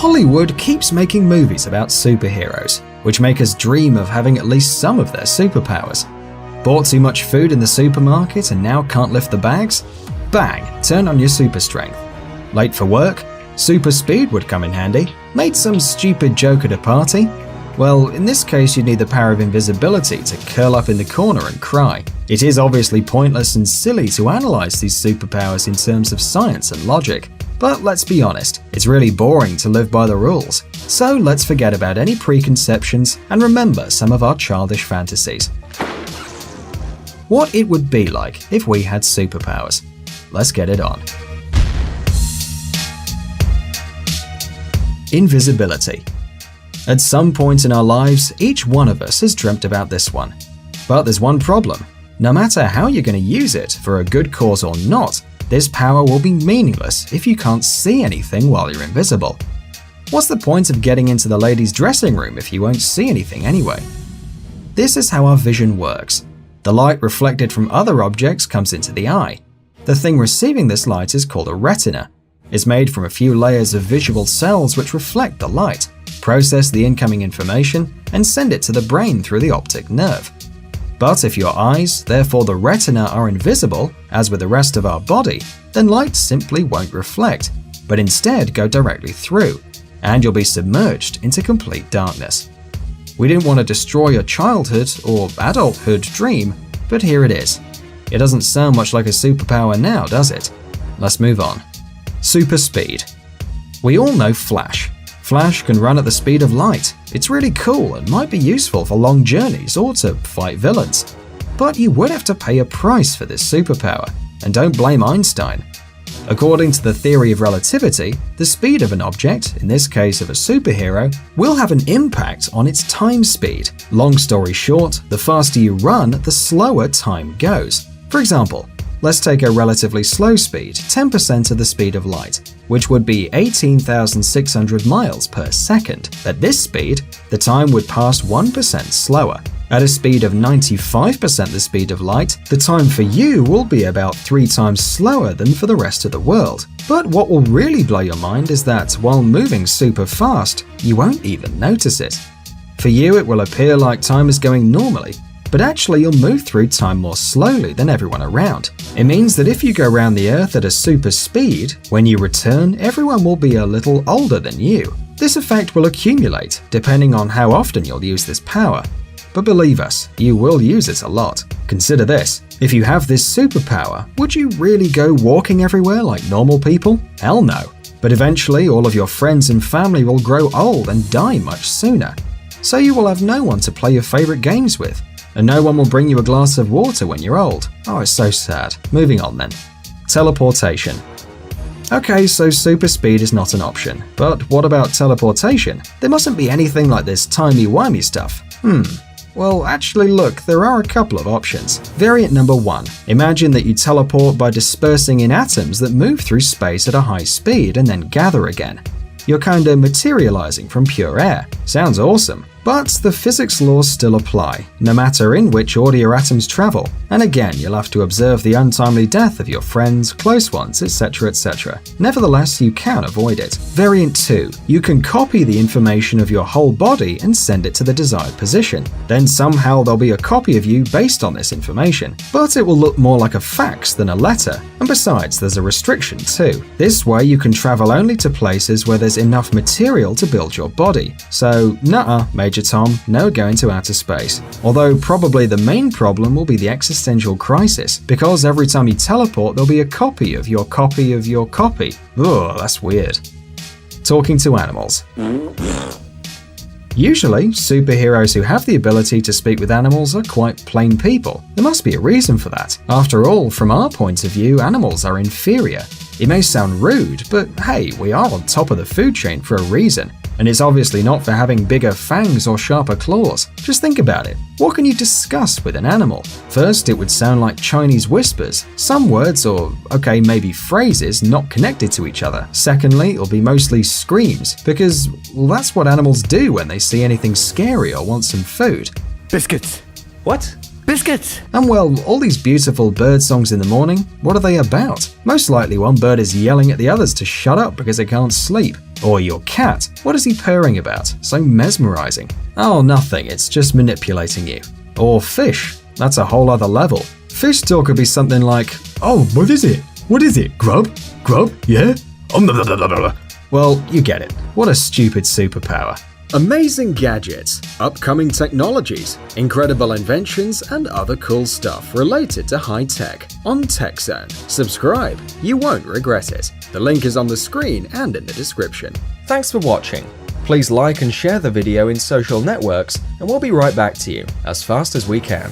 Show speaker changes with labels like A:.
A: Hollywood keeps making movies about superheroes, which make us dream of having at least some of their superpowers. Bought too much food in the supermarket and now can't lift the bags? Bang, turn on your super strength. Late for work? Super speed would come in handy. Made some stupid joke at a party? Well, in this case you'd need the power of invisibility to curl up in the corner and cry. It is obviously pointless and silly to analyze these superpowers in terms of science and logic. But let's be honest, it's really boring to live by the rules. So let's forget about any preconceptions and remember some of our childish fantasies. What it would be like if we had superpowers. Let's get it on. Invisibility. At some point in our lives, each one of us has dreamt about this one. But there's one problem. No matter how you're going to use it, for a good cause or not, this power will be meaningless if you can't see anything while you're invisible. What's the point of getting into the ladies' dressing room if you won't see anything anyway? This is how our vision works. The light reflected from other objects comes into the eye. The thing receiving this light is called a retina. It's made from a few layers of visual cells which reflect the light, process the incoming information, and send it to the brain through the optic nerve. But if your eyes, therefore the retina, are invisible, as with the rest of our body, then light simply won't reflect, but instead go directly through, and you'll be submerged into complete darkness. We didn't want to destroy your childhood or adulthood dream, but here it is. It doesn't sound much like a superpower now, does it? Let's move on. Super speed. We all know Flash. Flash can run at the speed of light. It's really cool and might be useful for long journeys or to fight villains. But you would have to pay a price for this superpower, and don't blame Einstein. According to the theory of relativity, the speed of an object, in this case of a superhero, will have an impact on its time speed. Long story short, the faster you run, the slower time goes. For example, let's take a relatively slow speed, 10% of the speed of light, which would be 18,600 miles per second. At this speed, the time would pass 1% slower. At a speed of 95% the speed of light, the time for you will be about 3 times slower than for the rest of the world. But what will really blow your mind is that while moving super fast, you won't even notice it. For you, it will appear like time is going normally, but actually you'll move through time more slowly than everyone around. It means that if you go around the Earth at a super speed, when you return, everyone will be a little older than you. This effect will accumulate, depending on how often you'll use this power. But believe us, you will use it a lot. Consider this. If you have this superpower, would you really go walking everywhere like normal people? Hell no. But eventually all of your friends and family will grow old and die much sooner. So you will have no one to play your favorite games with. And no one will bring you a glass of water when you're old. Oh, it's so sad. Moving on then. Teleportation. Okay, so super speed is not an option. But what about teleportation? There mustn't be anything like this timey-wimey stuff. Well, actually look, there are a couple of options. Variant number 1. Imagine that you teleport by dispersing in atoms that move through space at a high speed and then gather again. You're kinda materializing from pure air. Sounds awesome. But the physics laws still apply, no matter in which order your atoms travel. And again, you'll have to observe the untimely death of your friends, close ones, etc., etc. Nevertheless, you can avoid it. Variant 2. You can copy the information of your whole body and send it to the desired position. Then somehow there'll be a copy of you based on this information. But it will look more like a fax than a letter. And besides, there's a restriction too. This way you can travel only to places where there's enough material to build your body. So, nuh-uh, Major Tom, no going to outer space. Although probably the main problem will be the existential crisis, because every time you teleport there'll be a copy of your copy of your copy. Ugh, that's weird. Talking to animals. Usually, superheroes who have the ability to speak with animals are quite plain people. There must be a reason for that. After all, from our point of view, animals are inferior. It may sound rude, but hey, we are on top of the food chain for a reason. And it's obviously not for having bigger fangs or sharper claws. Just think about it. What can you discuss with an animal? First, it would sound like Chinese whispers, some words or, okay, maybe phrases not connected to each other. Secondly, it'll be mostly screams, because, well, that's what animals do when they see anything scary or want some food.
B: Biscuits. What? Biscuits!
A: And well, all these beautiful bird songs in the morning, what are they about? Most likely one bird is yelling at the others to shut up because it can't sleep. Or your cat, what is he purring about? So mesmerizing. Oh, nothing, it's just manipulating you. Or fish, that's a whole other level. Fish talk could be something like, oh, what is it? What is it? Grub? Grub? Yeah? Well, you get it. What a stupid superpower. Amazing gadgets, upcoming technologies, incredible inventions, and other cool stuff related to high tech on TechZone. Subscribe, you won't regret it. The link is on the screen and in the description.
C: Thanks for watching. Please like and share the video in social networks, and we'll be right back to you as fast as we can.